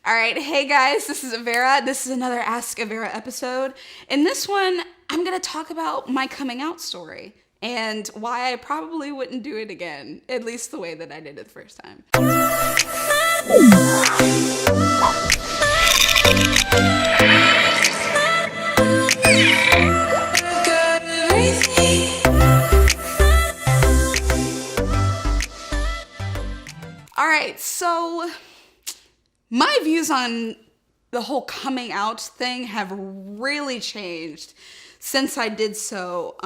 All right, hey guys, this is Avera. This is another Ask Avera episode. In this one, I'm going to talk about my coming out story and why I probably wouldn't do it again, at least the way that I did it the first time. All right, so my views on the whole coming out thing have really changed since I did so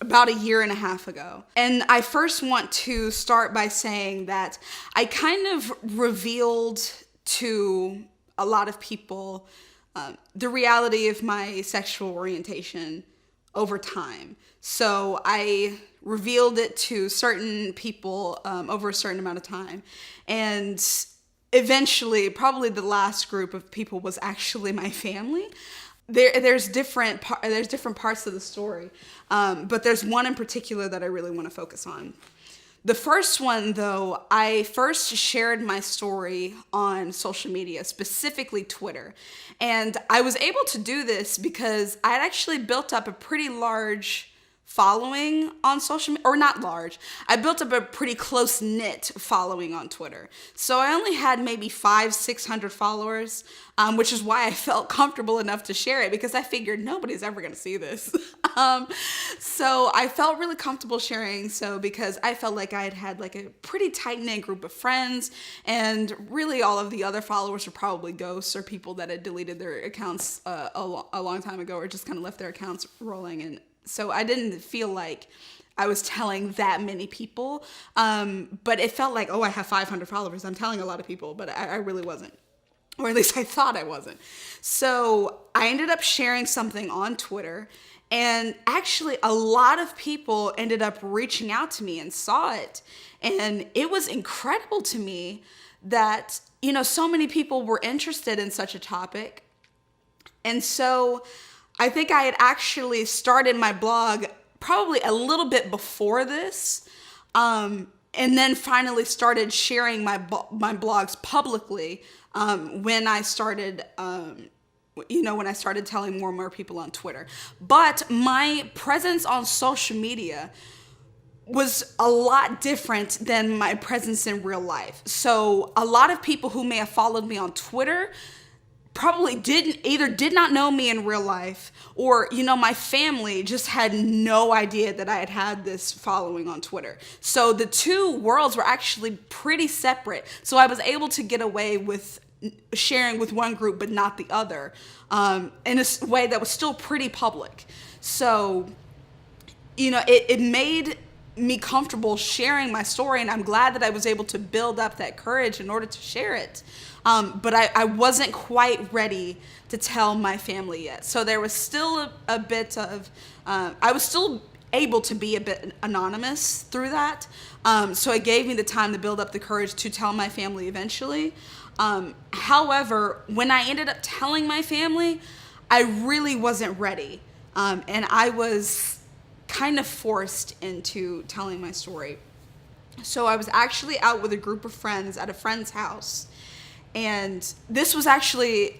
about a year and a half ago. And I first want to start by saying that I kind of revealed to a lot of people the reality of my sexual orientation over time. So I revealed it to certain people over a certain amount of time. And eventually, probably the last group of people was actually my family. There's different parts of the story, but there's one in particular that I really want to focus on. The first one, though, I first shared my story on social media, specifically Twitter. And I was able to do this because I had actually built up a pretty large following on social media, or not large. I built up a pretty close-knit following on Twitter. So I only had maybe 500-600 followers, which is why I felt comfortable enough to share it, because I figured nobody's ever going to see this. So I felt really comfortable sharing, because I felt like I had like a pretty tight-knit group of friends, and really all of the other followers were probably ghosts or people that had deleted their accounts a long time ago, or just kind of left their accounts rolling. And so I didn't feel like I was telling that many people, but it felt like, oh, I have 500 followers. I'm telling a lot of people, but I really wasn't, or at least I thought I wasn't. So I ended up sharing something on Twitter, and actually a lot of people ended up reaching out to me and saw it. And it was incredible to me that, so many people were interested in such a topic. And so I think I had actually started my blog probably a little bit before this, and then finally started sharing my blogs publicly when I started, when I started telling more and more people on Twitter. But my presence on social media was a lot different than my presence in real life. So a lot of people who may have followed me on Twitter probably did not know me in real life, or, my family just had no idea that I had this following on Twitter. So the two worlds were actually pretty separate. So I was able to get away with sharing with one group, but not the other, in a way that was still pretty public. So, it made me comfortable sharing my story, and I'm glad that I was able to build up that courage in order to share it. But I wasn't quite ready to tell my family yet. So there was still a bit of, I was still able to be a bit anonymous through that. So it gave me the time to build up the courage to tell my family eventually. However, when I ended up telling my family, I really wasn't ready. And I was kind of forced into telling my story. So I was actually out with a group of friends at a friend's house. And this was actually,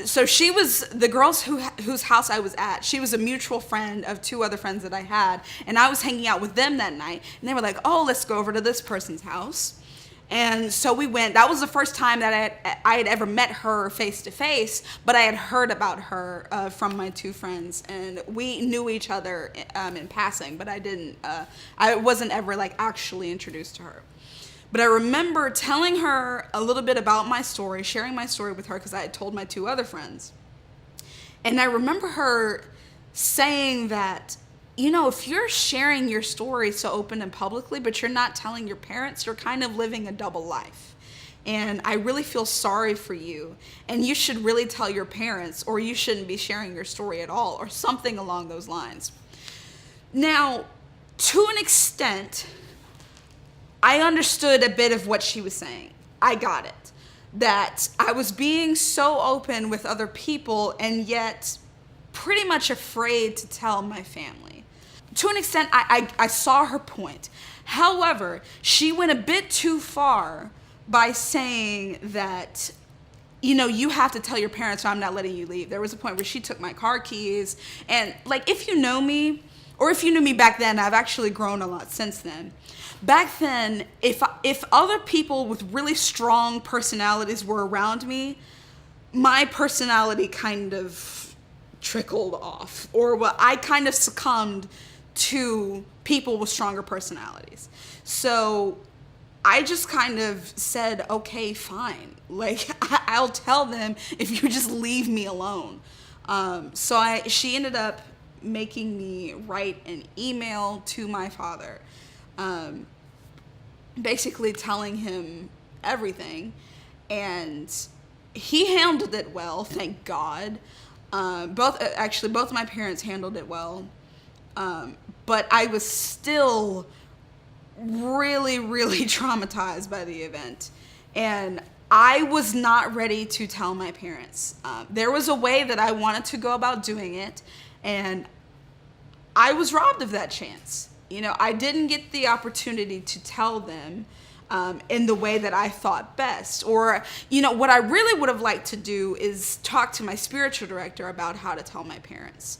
so she was, the girls whose house I was at, she was a mutual friend of two other friends that I had. And I was hanging out with them that night. And they were like, oh, let's go over to this person's house. And so we went. That was the first time that I had ever met her face to face, but I had heard about her from my two friends, and we knew each other in passing, but I wasn't ever like actually introduced to her. But I remember telling her a little bit about my story, sharing my story with her, because I had told my two other friends. And I remember her saying that, if you're sharing your story so open and publicly, but you're not telling your parents, you're kind of living a double life. And I really feel sorry for you. And you should really tell your parents, or you shouldn't be sharing your story at all, or something along those lines. Now, to an extent, I understood a bit of what she was saying. I got it. That I was being so open with other people, and yet pretty much afraid to tell my family. To an extent, I saw her point. However, she went a bit too far by saying that, you know, you have to tell your parents or I'm not letting you leave. There was a point where she took my car keys. And like, if you know me, or if you knew me back then, I've actually grown a lot since then. Back then, if other people with really strong personalities were around me, my personality kind of trickled off, or what I kind of succumbed to people with stronger personalities. So I just kind of said, okay, fine. Like, I'll tell them if you just leave me alone. She ended up making me write an email to my father, basically telling him everything. And he handled it well, thank God. Both of my parents handled it well. But I was still really, really traumatized by the event. And I was not ready to tell my parents. There was a way that I wanted to go about doing it, and I was robbed of that chance. You know, I didn't get the opportunity to tell them in the way that I thought best. Or, you know, what I really would have liked to do is talk to my spiritual director about how to tell my parents.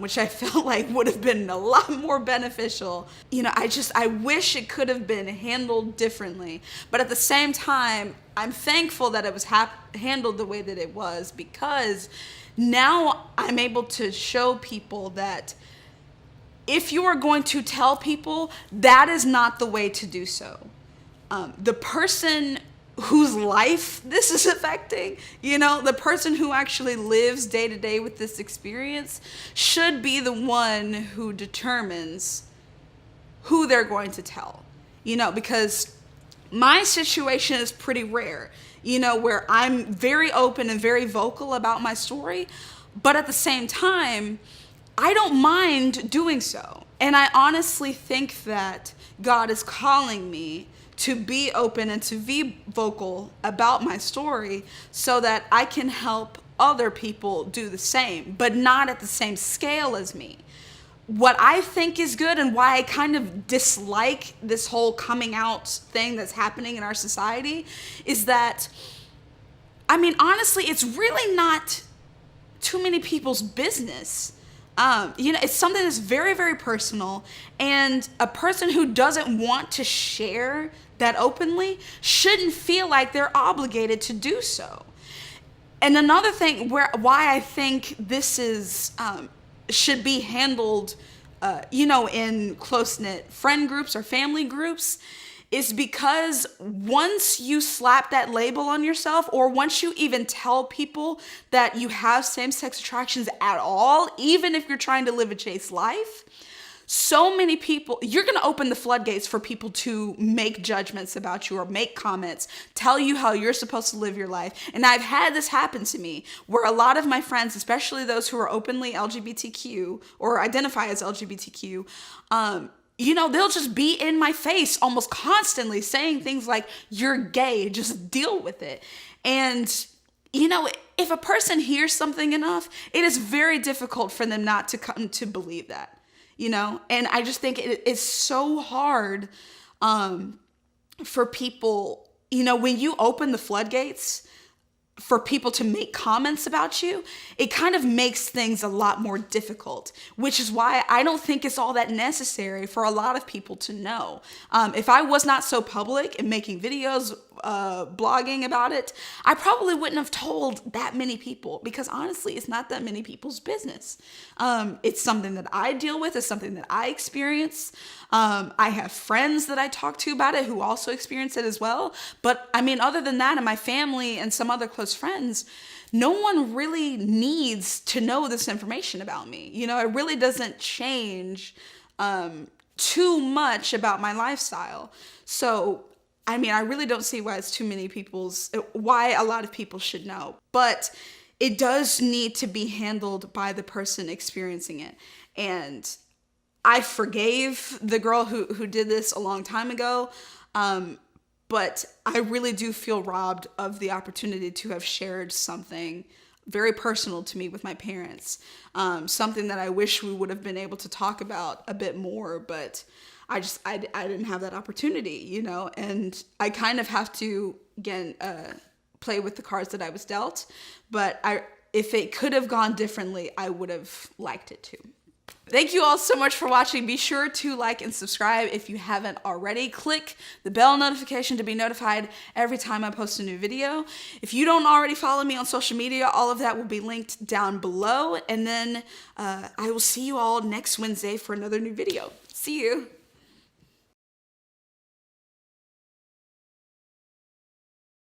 Which I felt like would have been a lot more beneficial. You know, I wish it could have been handled differently. But at the same time, I'm thankful that it was handled the way that it was, because now I'm able to show people that if you are going to tell people, that is not the way to do so. The person whose life this is affecting, you know, the person who actually lives day to day with this experience should be the one who determines who they're going to tell, you know, because my situation is pretty rare, you know, where I'm very open and very vocal about my story, but at the same time, I don't mind doing so. And I honestly think that God is calling me to be open and to be vocal about my story so that I can help other people do the same, but not at the same scale as me. What I think is good, and why I kind of dislike this whole coming out thing that's happening in our society, is that, I mean, honestly, it's really not too many people's business. You know, it's something that's very, very personal, and a person who doesn't want to share that openly shouldn't feel like they're obligated to do so. And another thing why I think this is should be handled, you know, in close-knit friend groups or family groups, is because once you slap that label on yourself, or once you even tell people that you have same-sex attractions at all, even if you're trying to live a chaste life, so many people, you're going to open the floodgates for people to make judgments about you or make comments, tell you how you're supposed to live your life. And I've had this happen to me where a lot of my friends, especially those who are openly LGBTQ or identify as LGBTQ, you know, they'll just be in my face almost constantly saying things like, you're gay, just deal with it. And, you know, if a person hears something enough, it is very difficult for them not to come to believe that. You know, and I just think it is so hard for people, you know, when you open the floodgates for people to make comments about you, it kind of makes things a lot more difficult, which is why I don't think it's all that necessary for a lot of people to know. If I was not so public and making videos, blogging about it, I probably wouldn't have told that many people, because honestly, it's not that many people's business. It's something that I deal with. It's something that I experience. I have friends that I talk to about it who also experience it as well. But I mean, other than that, and my family and some other close friends, no one really needs to know this information about me. You know, it really doesn't change too much about my lifestyle. So I mean, I really don't see why why a lot of people should know, but it does need to be handled by the person experiencing it. And I forgave the girl who did this a long time ago, but I really do feel robbed of the opportunity to have shared something very personal to me with my parents, something that I wish we would have been able to talk about a bit more, but I didn't have that opportunity, you know, and I kind of have to, again, play with the cards that I was dealt. But if it could have gone differently, I would have liked it to. Thank you all so much for watching. Be sure to like and subscribe if you haven't already. Click the bell notification to be notified every time I post a new video. If you don't already follow me on social media, all of that will be linked down below. And then I will see you all next Wednesday for another new video. See you.